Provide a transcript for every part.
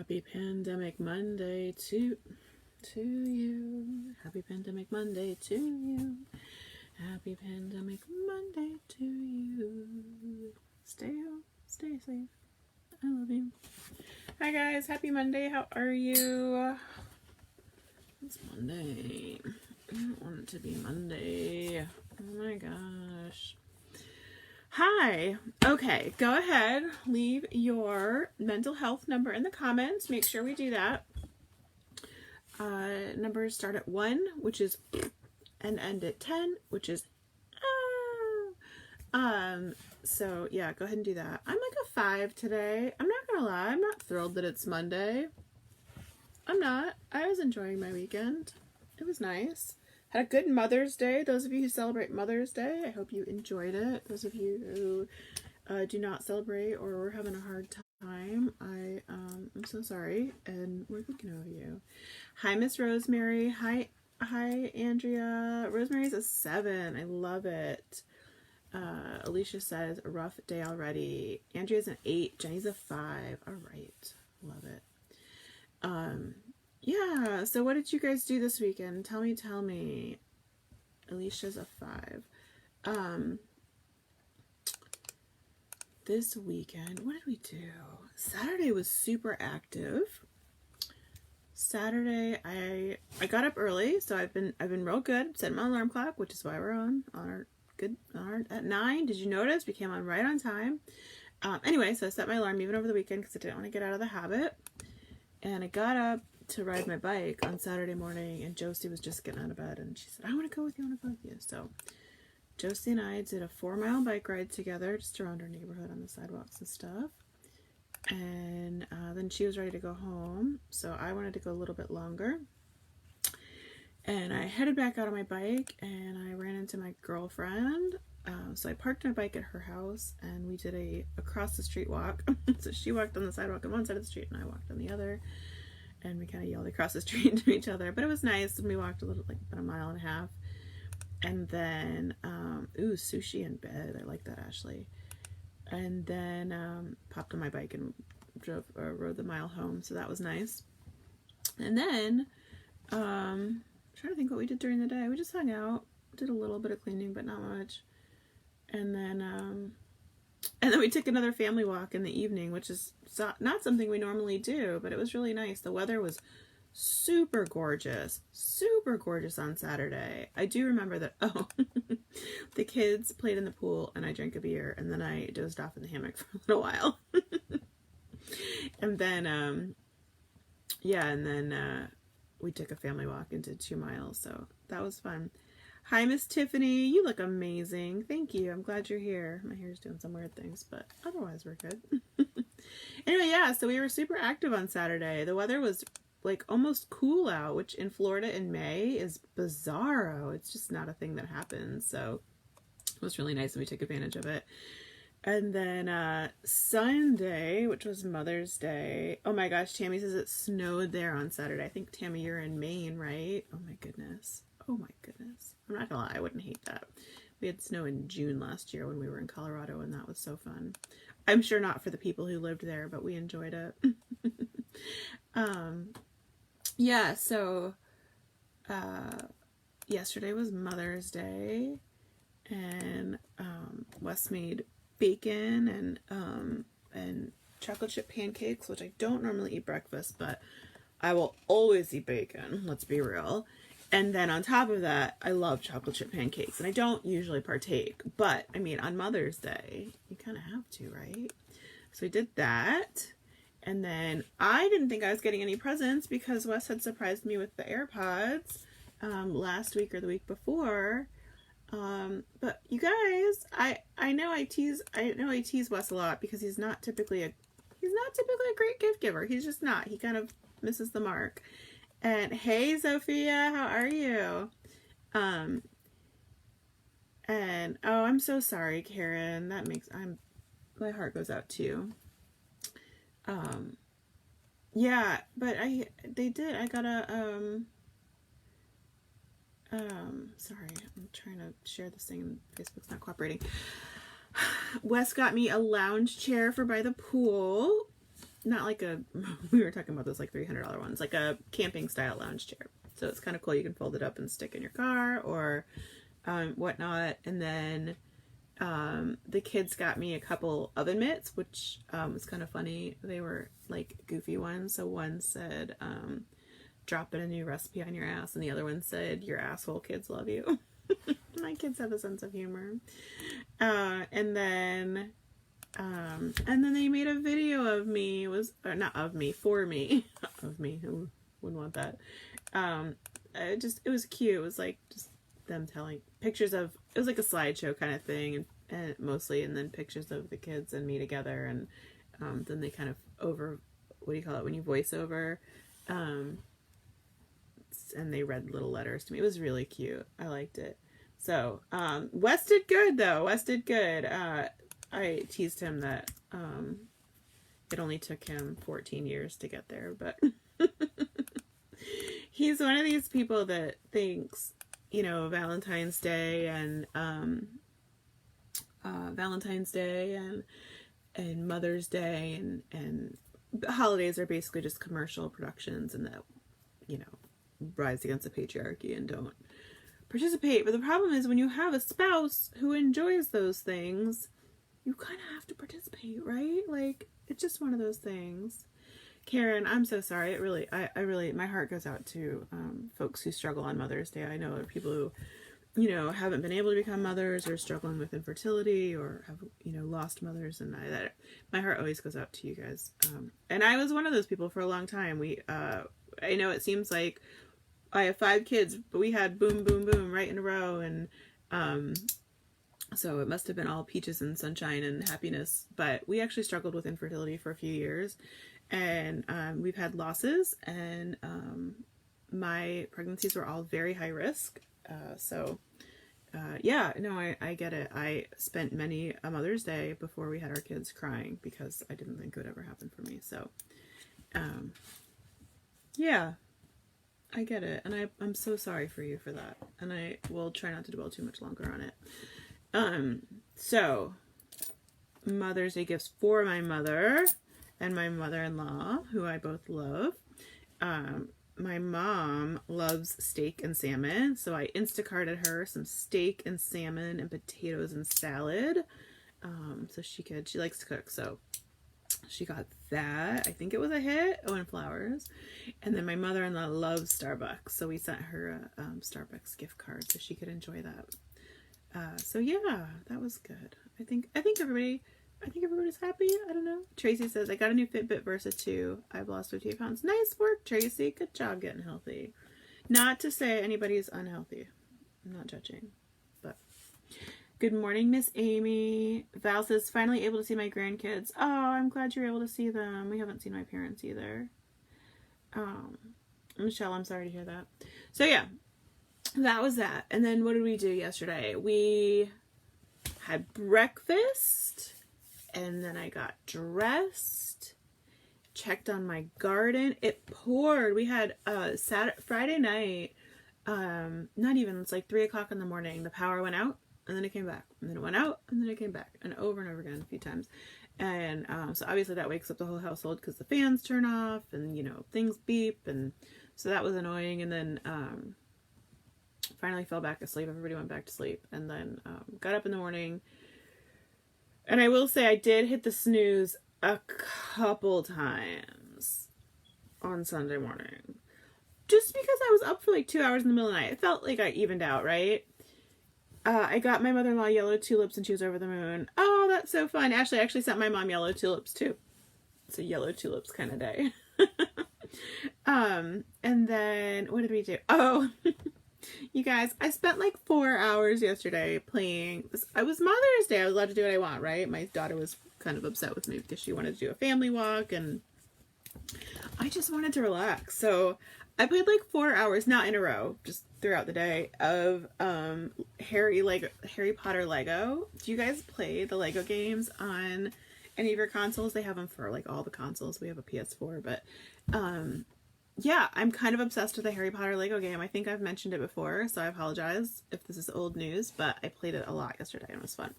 Happy Pandemic Monday to you. Happy Pandemic Monday to you. Happy Pandemic Monday to you. Stay home, stay safe. I love you. Hi guys, happy Monday. How are you? It's Monday. I don't want it to be Monday. Oh my gosh. Hi. Okay, go ahead. Leave your mental health number in the comments. Make sure we do that. Numbers start at 1, which is and end at 10, which is so yeah, go ahead and do that. I'm like a 5 today. I'm not gonna lie, I'm not thrilled that it's Monday. I'm not. I was enjoying my weekend. It was nice. Had a good Mother's Day. Those of you who celebrate Mother's Day, I hope you enjoyed it. Those of you who do not celebrate or were having a hard time, I'm so sorry, and we're thinking of you. Hi, Miss Rosemary. Hi, Andrea. Rosemary's a 7. I love it. Alicia says, a rough day already. Andrea's an 8. Jenny's a 5. All right. Love it. Yeah, so what did you guys do this weekend? Tell me. Alicia's a 5. This weekend, what did we do? Saturday was super active. Saturday, I got up early, so I've been real good. Set my alarm clock, which is why we're on our at 9. Did you notice? We came on right on time. Anyway, so I set my alarm even over the weekend because I didn't want to get out of the habit. And I got up to ride my bike on Saturday morning, and Josie was just getting out of bed, and she said, I want to go with you. So Josie and I did a 4-mile bike ride together just around our neighborhood on the sidewalks and stuff. And then she was ready to go home, so I wanted to go a little bit longer. And I headed back out on my bike, and I ran into my girlfriend. So I parked my bike at her house, and we did a across the street walk. So she walked on the sidewalk on one side of the street, and I walked on the other. And we kind of yelled across the street to each other, but it was nice. And we walked a little, like about 1.5 miles. And then, sushi in bed. I like that, Ashley. And then popped on my bike and rode the mile home. So that was nice. And then, I'm trying to think what we did during the day. We just hung out, did a little bit of cleaning, but not much. And then we took another family walk in the evening, which is not something we normally do, but it was really nice. The weather was super gorgeous on Saturday. I do remember that, the kids played in the pool and I drank a beer, and then I dozed off in the hammock for a little while. And then, we took a family walk and did 2 miles, so that was fun. Hi, Miss Tiffany. You look amazing. Thank you. I'm glad you're here. My hair's doing some weird things, but otherwise we're good. Anyway, yeah, so we were super active on Saturday. The weather was like almost cool out, which in Florida in May is bizarro. It's just not a thing that happens. So it was really nice and we took advantage of it. And then Sunday, which was Mother's Day. Oh my gosh, Tammy says it snowed there on Saturday. I think, Tammy, you're in Maine, right? Oh my goodness. I'm not gonna lie, I wouldn't hate that. We had snow in June last year when we were in Colorado, and that was so fun. I'm sure not for the people who lived there, but we enjoyed it. Yeah, so yesterday was Mother's Day, and Wes made bacon and chocolate chip pancakes, which I don't normally eat breakfast, but I will always eat bacon, let's be real. And then on top of that, I love chocolate chip pancakes, and I don't usually partake, but I mean, on Mother's Day, you kind of have to, right? So we did that. And then I didn't think I was getting any presents because Wes had surprised me with the AirPods last week or the week before. But you guys, I know I tease Wes a lot because he's not typically a great gift giver. He's just not. He kind of misses the mark. And hey, Sophia, how are you? And oh, I'm so sorry, Karen. My heart goes out to you. Yeah, but I got a sorry, I'm trying to share this thing and Facebook's not cooperating. Wes got me a lounge chair for by the pool. not like a, we were talking about those like $300 ones, like a camping style lounge chair. So it's kind of cool. You can fold it up and stick in your car or whatnot. And then the kids got me a couple oven mitts, which was kind of funny. They were like goofy ones. So one said, dropping a new recipe on your ass, and the other one said, your asshole kids love you. My kids have a sense of humor. And then they made a video of me, not of me, for me, of me, who wouldn't want that. It was cute. It was like just them telling pictures of, it was like a slideshow kind of thing, and mostly, and then pictures of the kids and me together, and then they kind of what do you call it when you voice over, and they read little letters to me. It was really cute. I liked it. So Wes did good though. Wes did good. I teased him that it only took him 14 years to get there, but he's one of these people that thinks, you know, Valentine's Day and Mother's Day and holidays are basically just commercial productions, and that, you know, rise against the patriarchy and don't participate. But the problem is when you have a spouse who enjoys those things, you kind of have to participate, right? Like, it's just one of those things. Karen, I'm so sorry. It really, I really, my heart goes out to folks who struggle on Mother's Day. I know there are people who, you know, haven't been able to become mothers or struggling with infertility or have, you know, lost mothers, and my heart always goes out to you guys. And I was one of those people for a long time. I know it seems like I have 5 kids, but we had boom, boom, boom right in a row, and so it must have been all peaches and sunshine and happiness. But we actually struggled with infertility for a few years, and we've had losses, and my pregnancies were all very high risk. Yeah, no, I get it. I spent many a Mother's Day before we had our kids crying because I didn't think it would ever happen for me. So, yeah, I get it. And I'm so sorry for you for that. And I will try not to dwell too much longer on it. So Mother's Day gifts for my mother and my mother-in-law, who I both love. My mom loves steak and salmon, so I Instacarted her some steak and salmon and potatoes and salad. So she likes to cook, so she got that. I think it was a hit. Oh, and flowers. And then my mother-in-law loves Starbucks, so we sent her a Starbucks gift card so she could enjoy that. So yeah, that was good. I think everybody's happy. I don't know. Tracy says, I got a new Fitbit Versa 2. I've lost 58 pounds. Nice work, Tracy. Good job getting healthy. Not to say anybody's unhealthy. I'm not judging. But good morning, Miss Amy. Val says, finally able to see my grandkids. Oh, I'm glad you're able to see them. We haven't seen my parents either. Michelle, I'm sorry to hear that. So yeah, that was that. And then what did we do yesterday? We had breakfast. And then I got dressed, checked on my garden. It poured. We had Friday night, not even, it's like 3 o'clock in the morning. The power went out, and then it came back. And then it went out, and then it came back. And over again a few times. And so obviously that wakes up the whole household because the fans turn off and, you know, things beep. And so that was annoying. And then finally fell back asleep. Everybody went back to sleep. And then got up in the morning. And I will say I did hit the snooze a couple times on Sunday morning. Just because I was up for like 2 hours in the middle of the night. It felt like I evened out, right? I got my mother-in-law yellow tulips and she was over the moon. Oh, that's so fun. Ashley, I actually sent my mom yellow tulips too. It's a yellow tulips kind of day. And then, what did we do? Oh, you guys, I spent like 4 hours yesterday playing. It was Mother's Day. I was allowed to do what I want, right? My daughter was kind of upset with me because she wanted to do a family walk and I just wanted to relax. So I played like 4 hours, not in a row, just throughout the day, of Harry Potter Lego. Do you guys play the Lego games on any of your consoles? They have them for like all the consoles. We have a PS4, but yeah, I'm kind of obsessed with the Harry Potter Lego game. I think I've mentioned it before, so I apologize if this is old news, but I played it a lot yesterday and it was fun.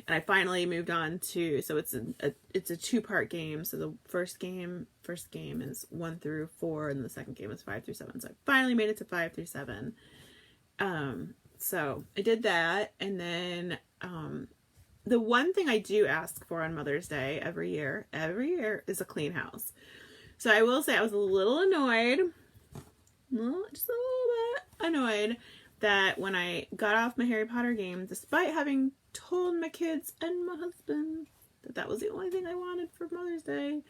And I finally moved on to, so it's a two-part game. So the first game is 1 through 4 and the second game is 5 through 7. So I finally made it to 5 through 7. So I did that, and then the one thing I do ask for on Mother's Day every year is a clean house. So I will say I was a little annoyed, just a little bit annoyed, that when I got off my Harry Potter game, despite having told my kids and my husband that that was the only thing I wanted for Mother's Day,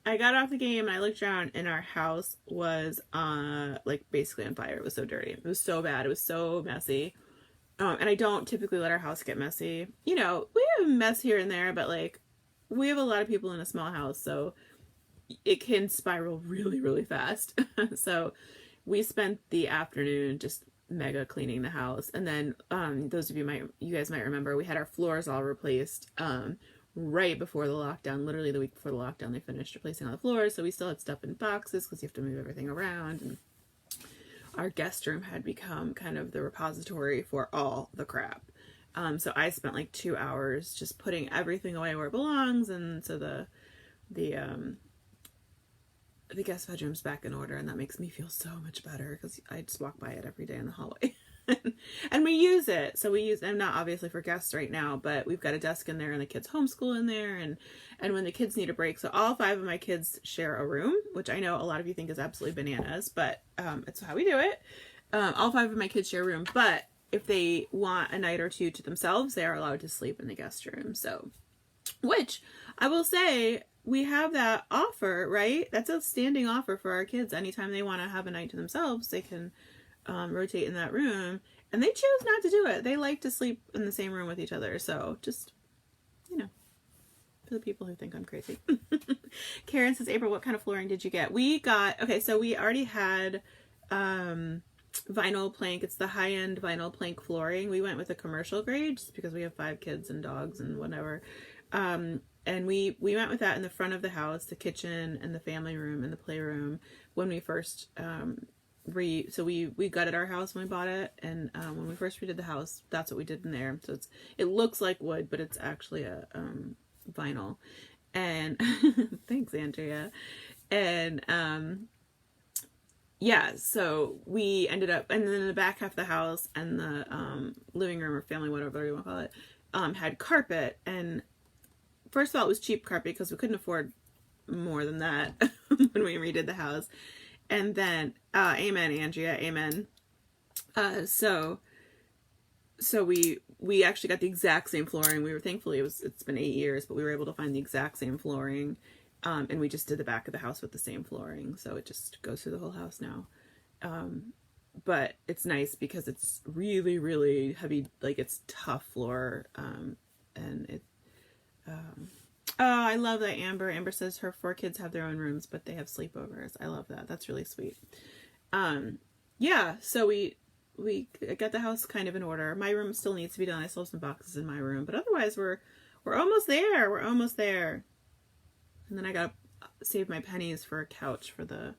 I got off the game and I looked around and our house was like basically on fire. It was so dirty. It was so bad. It was so messy. And I don't typically let our house get messy. You know, we have a mess here and there, but like we have a lot of people in a small house, so it can spiral really, really fast. So we spent the afternoon just mega cleaning the house. And then those of you guys might remember, we had our floors all replaced right before the lockdown. Literally the week before the lockdown, they finished replacing all the floors. So we still had stuff in boxes because you have to move everything around. And our guest room had become kind of the repository for all the crap. So I spent like 2 hours just putting everything away where it belongs. And so the guest bedroom's back in order, and that makes me feel so much better because I just walk by it every day in the hallway. And we use it. So we use, and not obviously for guests right now, but we've got a desk in there and the kids homeschool in there, and when the kids need a break. So all 5 of my kids share a room, which I know a lot of you think is absolutely bananas, but it's how we do it. All 5 of my kids share a room, but if they want a night or two to themselves, they are allowed to sleep in the guest room. So, which I will say, we have that offer, right? That's a standing offer for our kids. Anytime they want to have a night to themselves, they can rotate in that room, and they choose not to do it. They like to sleep in the same room with each other. So just, you know, for the people who think I'm crazy. Karen says, April, what kind of flooring did you get? We got, okay, so we already had vinyl plank. It's the high-end vinyl plank flooring. We went with a commercial grade just because we have 5 kids and dogs and whatever. And we went with that in the front of the house, the kitchen and the family room and the playroom when we first so we gutted our house when we bought it, and when we first redid the house, that's what we did in there. So it looks like wood, but it's actually a vinyl. And thanks, Andrea. And yeah, so we ended up, and then in the back half of the house and the living room or family, whatever you want to call it, had carpet. And first of all, it was cheap carpet because we couldn't afford more than that when we redid the house. And then, amen, Andrea, amen. So we actually got the exact same flooring. We were, thankfully, it's been 8 years, but we were able to find the exact same flooring. And we just did the back of the house with the same flooring. So it just goes through the whole house now. But it's nice because it's really, really heavy, like it's tough floor. And it, oh, I love that, Amber. Amber says her 4 kids have their own rooms, but they have sleepovers. I love that. That's really sweet. Yeah, so we got the house kind of in order. My room still needs to be done. I still have some boxes in my room, but otherwise we're almost there. We're almost there. And then I got to save my pennies for a couch for the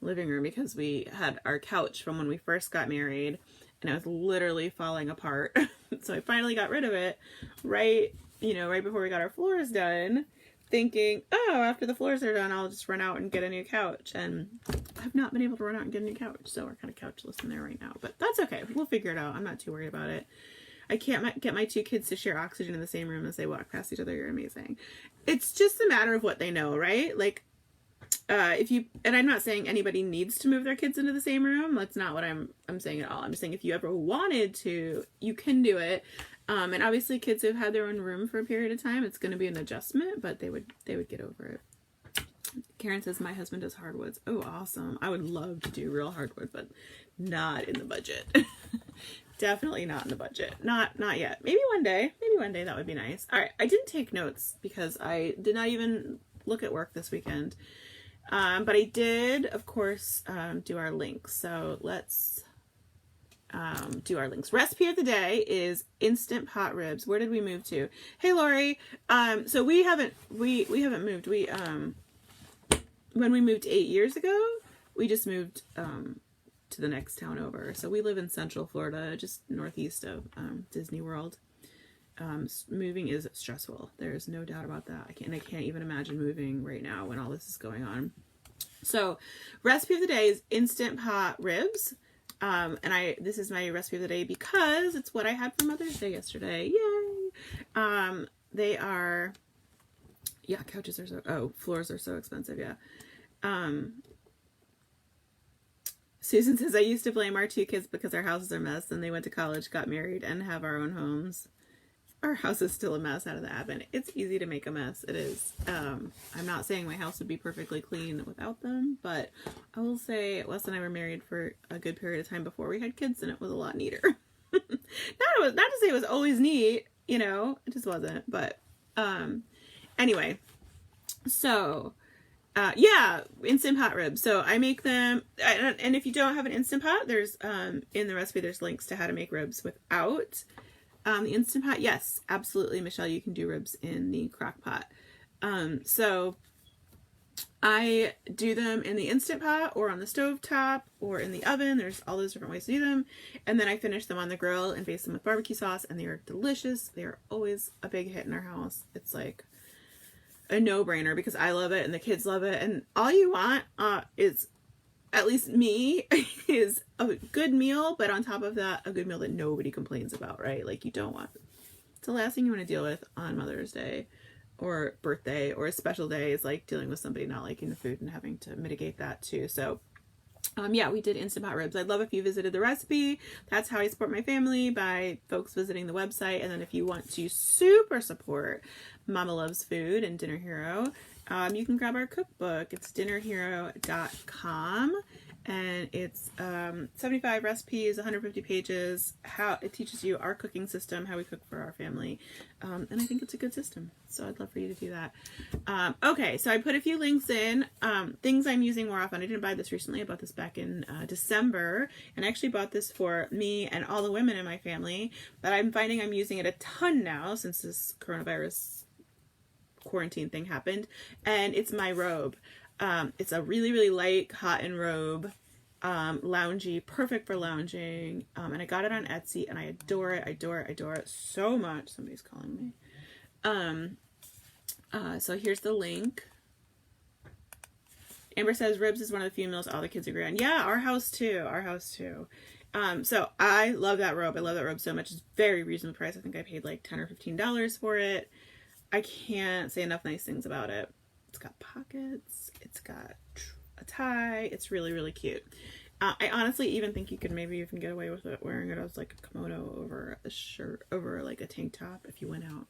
living room because we had our couch from when we first got married and it was literally falling apart. So I finally got rid of it right before we got our floors done, thinking, oh, after the floors are done, I'll just run out and get a new couch. And I've not been able to run out and get a new couch, so we're kind of couchless in there right now. But that's okay. We'll figure it out. I'm not too worried about it. I can't get my 2 kids to share oxygen in the same room as they walk past each other. You're amazing. It's just a matter of what they know, right? Like, and I'm not saying anybody needs to move their kids into the same room. That's not what I'm saying at all. I'm saying if you ever wanted to, you can do it. And obviously kids who've had their own room for a period of time, it's going to be an adjustment, but they would get over it. Karen says, my husband does hardwoods. Oh, awesome. I would love to do real hardwood, but not in the budget. Definitely not in the budget. Not yet. Maybe one day that would be nice. All right. I didn't take notes because I did not even look at work this weekend. But I did, of course, do our links. So let's do our links. Recipe of the day is instant pot ribs. Where did we move to? Hey, Lori. So we haven't moved. When we moved 8 years ago, we just moved to the next town over. So we live in Central Florida, just northeast of Disney World. Moving is stressful. There's no doubt about that. I can't even imagine moving right now when all this is going on. So, recipe of the day is Instant Pot ribs. This is my recipe of the day because it's what I had for Mother's Day yesterday. Yay! They are, yeah, floors are so expensive, yeah. Susan says, I used to blame our 2 kids because our houses are a mess, and they went to college, got married, and have our own homes. Our house is still a mess out of the advent. It's easy to make a mess. It is. I'm not saying my house would be perfectly clean without them, but I will say Wes and I were married for a good period of time before we had kids, and it was a lot neater. not to say it was always neat, you know, it just wasn't. But anyway, so yeah, Instant Pot ribs. So I make them, and if you don't have an Instant Pot, there's in the recipe there's links to how to make ribs without the Instant Pot. Yes, absolutely, Michelle, you can do ribs in the crock pot. So I do them in the Instant Pot or on the stove top or in the oven. There's all those different ways to do them. And then I finish them on the grill and baste them with barbecue sauce, and they are delicious. They are always a big hit in our house. It's like a no-brainer because I love it and the kids love it. And all you want is, at least me, is a good meal, but on top of that, a good meal that nobody complains about, right? Like, you don't want, it's the last thing you want to deal with on Mother's Day or birthday or a special day is like dealing with somebody not liking the food and having to mitigate that too. So yeah, we did Instant Pot ribs. I'd love if you visited the recipe. That's how I support my family, by folks visiting the website. And then if you want to super support Mama Loves Food and Dinner Hero, you can grab our cookbook. It's dinnerhero.com, and it's 75 recipes, 150 pages. How it teaches you our cooking system, how we cook for our family, and I think it's a good system. So I'd love for you to do that. Okay, so I put a few links in, things I'm using more often. I didn't buy this recently. I bought this back in December, and I actually bought this for me and all the women in my family. But I'm finding I'm using it a ton now since this coronavirus quarantine thing happened, and it's my robe. It's a really, really light cotton robe, loungy, perfect for lounging, and I got it on Etsy, and I adore it. I adore it so much. Somebody's calling me. So here's the link. Amber says ribs is one of the few meals all the kids agree on. Yeah, our house too. So I love that robe. I love that robe so much. It's very reasonable price. I think I paid like $10 or $15 for it. I can't say enough nice things about it. It's got pockets. It's got a tie. It's really, really cute. I honestly even think you could maybe even get away with it wearing it as like a kimono over a shirt, over like a tank top if you went out.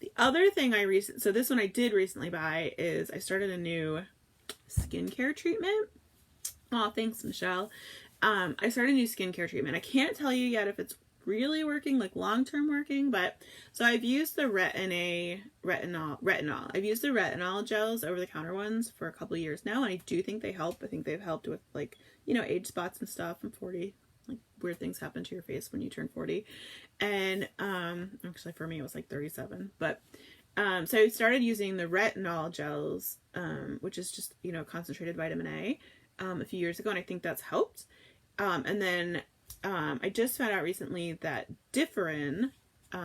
The other thing so this one I did recently buy is I started a new skincare treatment. Oh, thanks, Michelle. I started a new skincare treatment. I can't tell you yet if it's really working, like long-term working, but so I've used the retinol. I've used the retinol gels, over-the-counter ones, for a couple of years now, and I do think they help. I think they've helped with, like, you know, age spots and stuff. I'm 40. Like, weird things happen to your face when you turn 40. And actually for me it was like 37. But so I started using the retinol gels, which is just, you know, concentrated vitamin A, a few years ago, and I think that's helped. And then I just found out recently that Differin,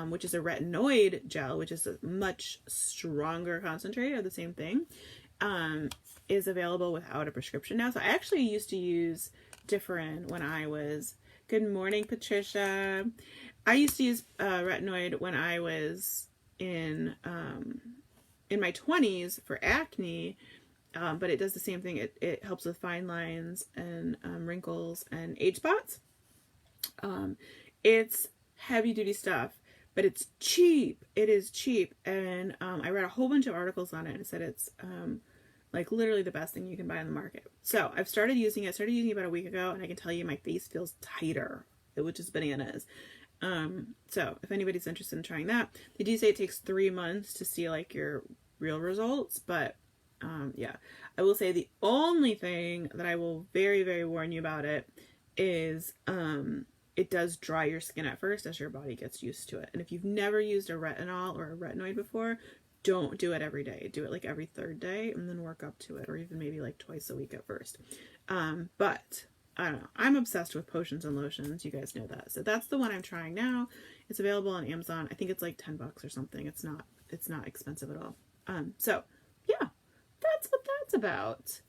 which is a retinoid gel, which is a much stronger concentrate of the same thing, is available without a prescription now. So I actually used to use Differin when I was, good morning, Patricia. I used to use retinoid when I was in my 20s for acne, but it does the same thing. It helps with fine lines and wrinkles and age spots. It's heavy duty stuff, but it's cheap. It is cheap. And I read a whole bunch of articles on it, and it said it's like literally the best thing you can buy on the market. So I've started using it. I started using it about a week ago, and I can tell you my face feels tighter, which is bananas. So if anybody's interested in trying that, they do say it takes 3 months to see like your real results, but yeah, I will say the only thing that I will very, very warn you about it is it does dry your skin at first as your body gets used to it. And if you've never used a retinol or a retinoid before, don't do it every day. Do it like every third day and then work up to it, or even maybe like twice a week at first. But I don't know. I'm obsessed with potions and lotions. You guys know that. So that's the one I'm trying now. It's available on Amazon. I think it's like $10 or something. It's not expensive at all. So yeah, that's what that's about.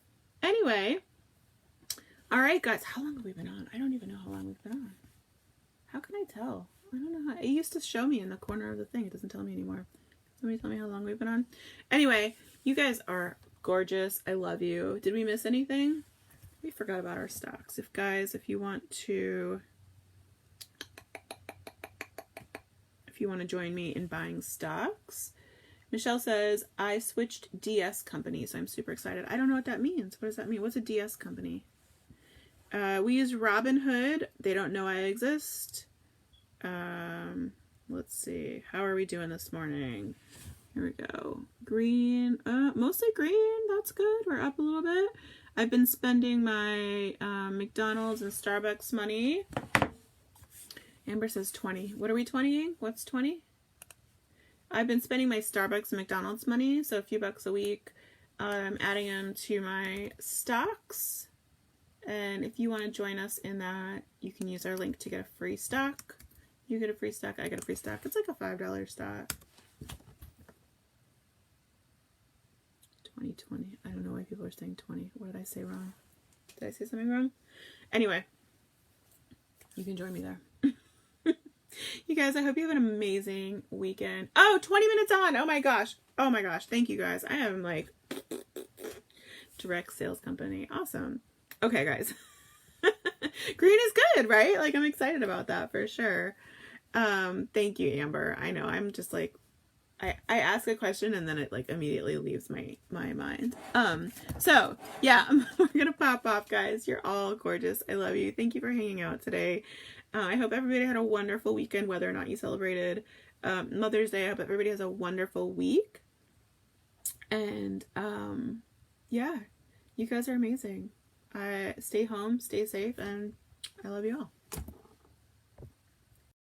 Anyway, all right, guys. How long have we been on? I don't even know how long we've been on. How can I tell? I don't know. It used to show me in the corner of the thing. It doesn't tell me anymore. Somebody tell me how long we've been on. Anyway, you guys are gorgeous. I love you. Did we miss anything? We forgot about our stocks. If you want to join me in buying stocks, Michelle says, I switched DS company, so I'm super excited. I don't know what that means. What does that mean? What's a DS company? We use Robinhood. They don't know I exist. Let's see. How are we doing this morning? Here we go. Green. Mostly green. That's good. We're up a little bit. I've been spending my McDonald's and Starbucks money. Amber says 20. What are we 20ing? What's 20? I've been spending my Starbucks and McDonald's money, so a few bucks a week. I'm adding them to my stocks. And if you want to join us in that, you can use our link to get a free stock. You get a free stock, I get a free stock. It's like a $5 stock. 2020. I don't know why people are saying 20. What did I say wrong? Did I say something wrong? Anyway, you can join me there. You guys, I hope you have an amazing weekend. Oh, 20 minutes on. Oh my gosh. Oh my gosh. Thank you guys. I am like direct sales company. Awesome. Okay, guys. Green is good, right? Like, I'm excited about that for sure. Thank you, Amber. I know I'm just like, I ask a question and then it like immediately leaves my mind. So yeah, we're gonna pop off, guys. You're all gorgeous. I love you. Thank you for hanging out today. I hope everybody had a wonderful weekend, whether or not you celebrated Mother's Day. I hope everybody has a wonderful week. And yeah, you guys are amazing. Stay home, stay safe, and I love you all.